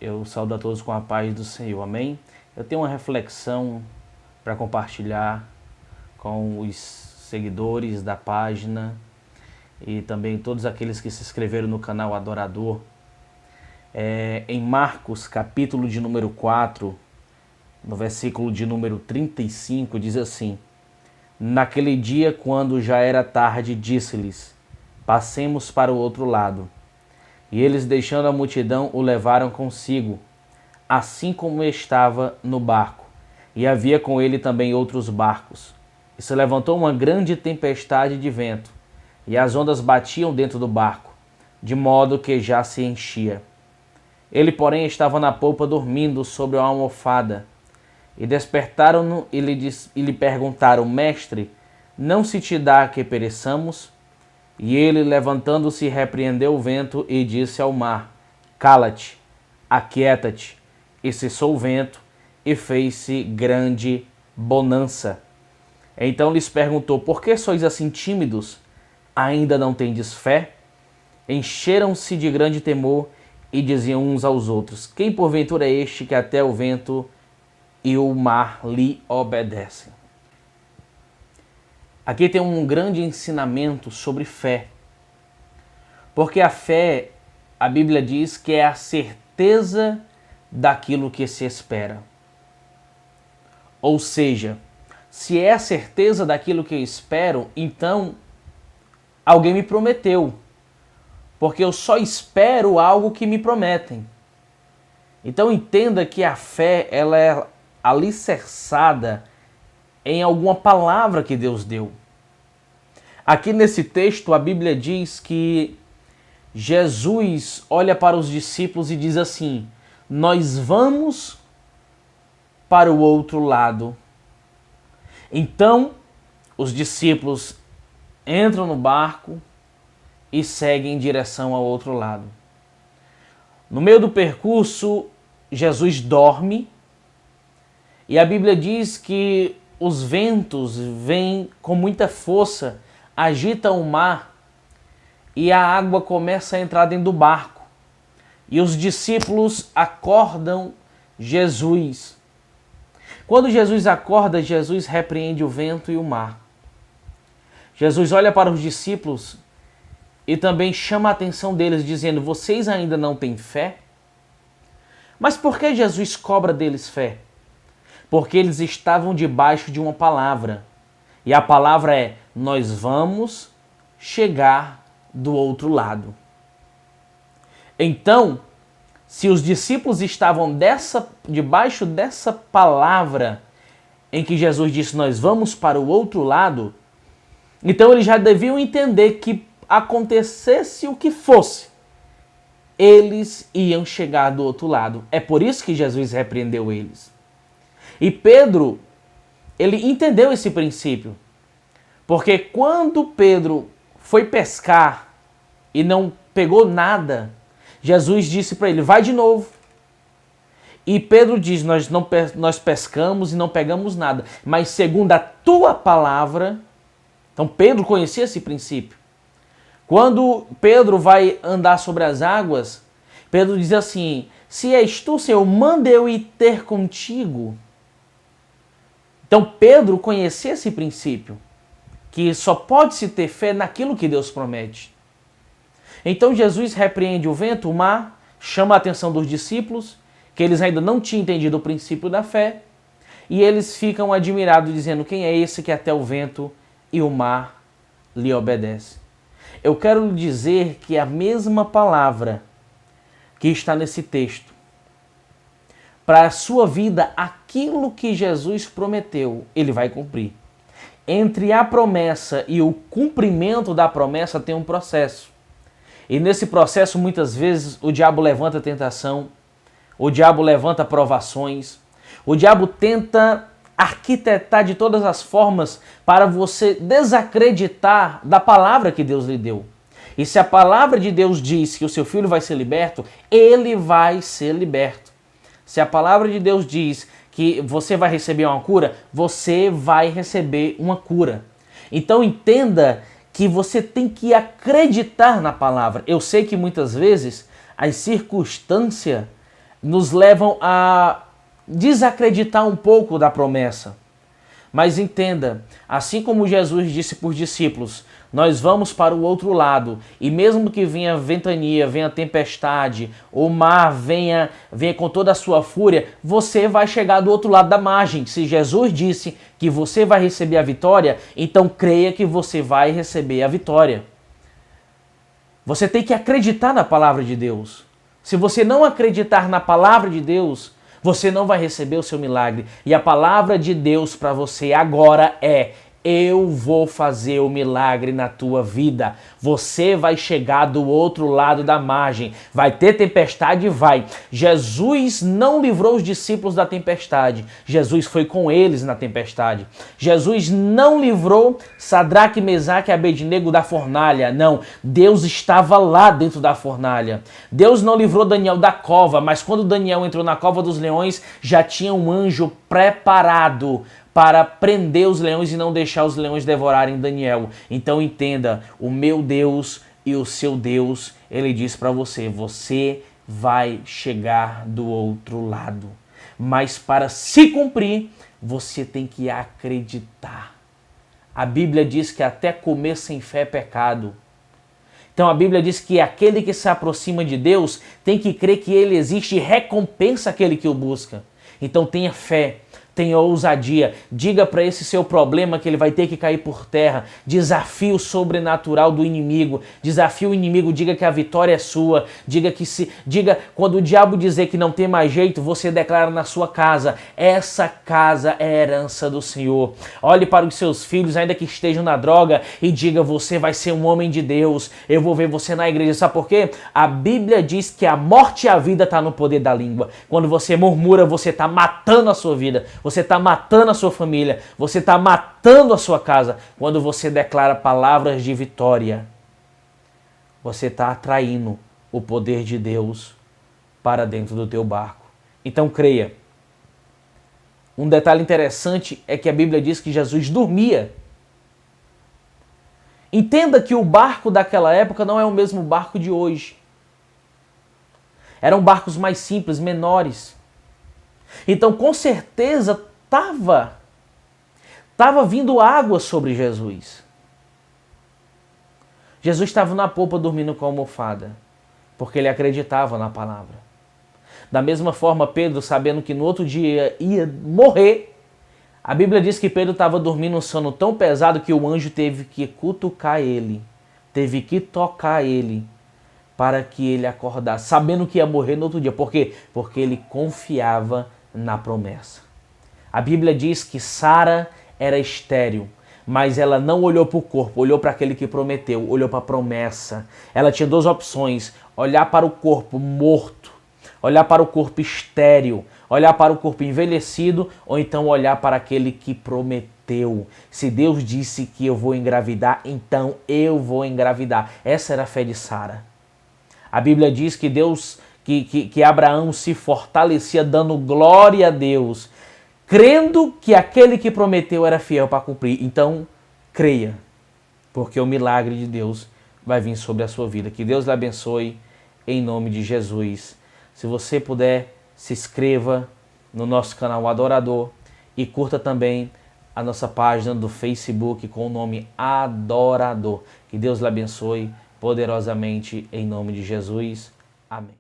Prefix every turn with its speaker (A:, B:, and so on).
A: Eu saúdo a todos com a paz do Senhor, amém? Eu tenho uma reflexão para compartilhar com os seguidores da página e também todos aqueles que se inscreveram no canal Adorador. Em Marcos, capítulo de número 4, no versículo de número 35, diz assim: Naquele dia, quando já era tarde, disse-lhes: Passemos para o outro lado. E eles, deixando a multidão, o levaram consigo, assim como estava no barco. E havia com ele também outros barcos. E se levantou uma grande tempestade de vento, e as ondas batiam dentro do barco, de modo que já se enchia. Ele, porém, estava na polpa dormindo sobre uma almofada. E despertaram-no e lhe perguntaram: Mestre, não se te dá que pereçamos? E ele, levantando-se, repreendeu o vento e disse ao mar: Cala-te, aquieta-te. E cessou o vento, e fez-se grande bonança. Então lhes perguntou: Por que sois assim tímidos? Ainda não tendes fé? Encheram-se de grande temor e diziam uns aos outros: Quem porventura é este que até o vento e o mar lhe obedecem? Aqui tem um grande ensinamento sobre fé. Porque a fé, a Bíblia diz que é a certeza daquilo que se espera. Ou seja, se é a certeza daquilo que eu espero, então alguém me prometeu. Porque eu só espero algo que me prometem. Então entenda que a fé, ela é alicerçada em alguma palavra que Deus deu. Aqui nesse texto a Bíblia diz que Jesus olha para os discípulos e diz assim: Nós vamos para o outro lado. Então os discípulos entram no barco e seguem em direção ao outro lado. No meio do percurso, Jesus dorme e a Bíblia diz que os ventos vêm com muita força, agitam o mar e a água começa a entrar dentro do barco. E os discípulos acordam Jesus. Quando Jesus acorda, Jesus repreende o vento e o mar. Jesus olha para os discípulos e também chama a atenção deles, dizendo: Vocês ainda não têm fé? Mas por que Jesus cobra deles fé? Porque eles estavam debaixo de uma palavra. E a palavra é: nós vamos chegar do outro lado. Então, se os discípulos estavam debaixo dessa palavra em que Jesus disse: nós vamos para o outro lado, então eles já deviam entender que acontecesse o que fosse, eles iam chegar do outro lado. É por isso que Jesus repreendeu eles. E Pedro, ele entendeu esse princípio. Porque quando Pedro foi pescar e não pegou nada, Jesus disse para ele: vai de novo. E Pedro diz: nós pescamos e não pegamos nada, mas segundo a tua palavra. Então Pedro conhecia esse princípio. Quando Pedro vai andar sobre as águas, Pedro diz assim: se és tu, Senhor, manda eu ir ter contigo. Então Pedro conhecia esse princípio, que só pode se ter fé naquilo que Deus promete. Então Jesus repreende o vento, o mar, chama a atenção dos discípulos, que eles ainda não tinham entendido o princípio da fé, e eles ficam admirados, dizendo: quem é esse que até o vento e o mar lhe obedecem? Eu quero lhe dizer que a mesma palavra que está nesse texto, para a sua vida, aquilo que Jesus prometeu, ele vai cumprir. Entre a promessa e o cumprimento da promessa tem um processo. E nesse processo, muitas vezes, o diabo levanta tentação, o diabo levanta provações, o diabo tenta arquitetar de todas as formas para você desacreditar da palavra que Deus lhe deu. E se a palavra de Deus diz que o seu filho vai ser liberto, ele vai ser liberto. Se a palavra de Deus diz que você vai receber uma cura, você vai receber uma cura. Então entenda que você tem que acreditar na palavra. Eu sei que muitas vezes as circunstâncias nos levam a desacreditar um pouco da promessa. Mas entenda, assim como Jesus disse para os discípulos, nós vamos para o outro lado, e mesmo que venha ventania, venha tempestade, o mar venha com toda a sua fúria, você vai chegar do outro lado da margem. Se Jesus disse que você vai receber a vitória, então creia que você vai receber a vitória. Você tem que acreditar na palavra de Deus. Se você não acreditar na palavra de Deus, você não vai receber o seu milagre. E a palavra de Deus para você agora é: eu vou fazer o milagre na tua vida. Você vai chegar do outro lado da margem. Vai ter tempestade? Vai. Jesus não livrou os discípulos da tempestade. Jesus foi com eles na tempestade. Jesus não livrou Sadraque, Mesaque e Abednego da fornalha. Não. Deus estava lá dentro da fornalha. Deus não livrou Daniel da cova, mas quando Daniel entrou na cova dos leões, já tinha um anjo preparado para prender os leões e não deixar os leões devorarem Daniel. Então entenda, o meu Deus e o seu Deus, ele diz para você, você vai chegar do outro lado. Mas para se cumprir, você tem que acreditar. A Bíblia diz que até comer sem fé é pecado. Então a Bíblia diz que aquele que se aproxima de Deus tem que crer que ele existe e recompensa aquele que o busca. Então tenha fé. Tenha ousadia, diga para esse seu problema que ele vai ter que cair por terra. Desafio sobrenatural do inimigo. Desafio o inimigo, diga que a vitória é sua. Diga quando o diabo dizer que não tem mais jeito, você declara na sua casa: essa casa é a herança do Senhor. Olhe para os seus filhos, ainda que estejam na droga, e diga: você vai ser um homem de Deus. Eu vou ver você na igreja. Sabe por quê? A Bíblia diz que a morte e a vida está no poder da língua. Quando você murmura, você está matando a sua vida. Você está matando a sua família, você está matando a sua casa. Quando você declara palavras de vitória, você está atraindo o poder de Deus para dentro do teu barco. Então creia. Um detalhe interessante é que a Bíblia diz que Jesus dormia. Entenda que o barco daquela época não é o mesmo barco de hoje. Eram barcos mais simples, menores. Então, com certeza, estava vindo água sobre Jesus. Jesus estava na polpa dormindo com a almofada, porque ele acreditava na palavra. Da mesma forma, Pedro, sabendo que no outro dia ia morrer, a Bíblia diz que Pedro estava dormindo um sono tão pesado que o anjo teve que cutucar ele, teve que tocar ele, para que ele acordasse, sabendo que ia morrer no outro dia. Por quê? Porque ele confiava na promessa. A Bíblia diz que Sara era estéril, mas ela não olhou para o corpo, olhou para aquele que prometeu, olhou para a promessa. Ela tinha duas opções: olhar para o corpo morto, olhar para o corpo estéril, olhar para o corpo envelhecido, ou então olhar para aquele que prometeu. Se Deus disse que eu vou engravidar, então eu vou engravidar. Essa era a fé de Sara. A Bíblia diz que que Abraão se fortalecia dando glória a Deus, crendo que aquele que prometeu era fiel para cumprir. Então, creia, porque o milagre de Deus vai vir sobre a sua vida. Que Deus lhe abençoe, em nome de Jesus. Se você puder, se inscreva no nosso canal Adorador e curta também a nossa página do Facebook com o nome Adorador. Que Deus lhe abençoe poderosamente, em nome de Jesus. Amém.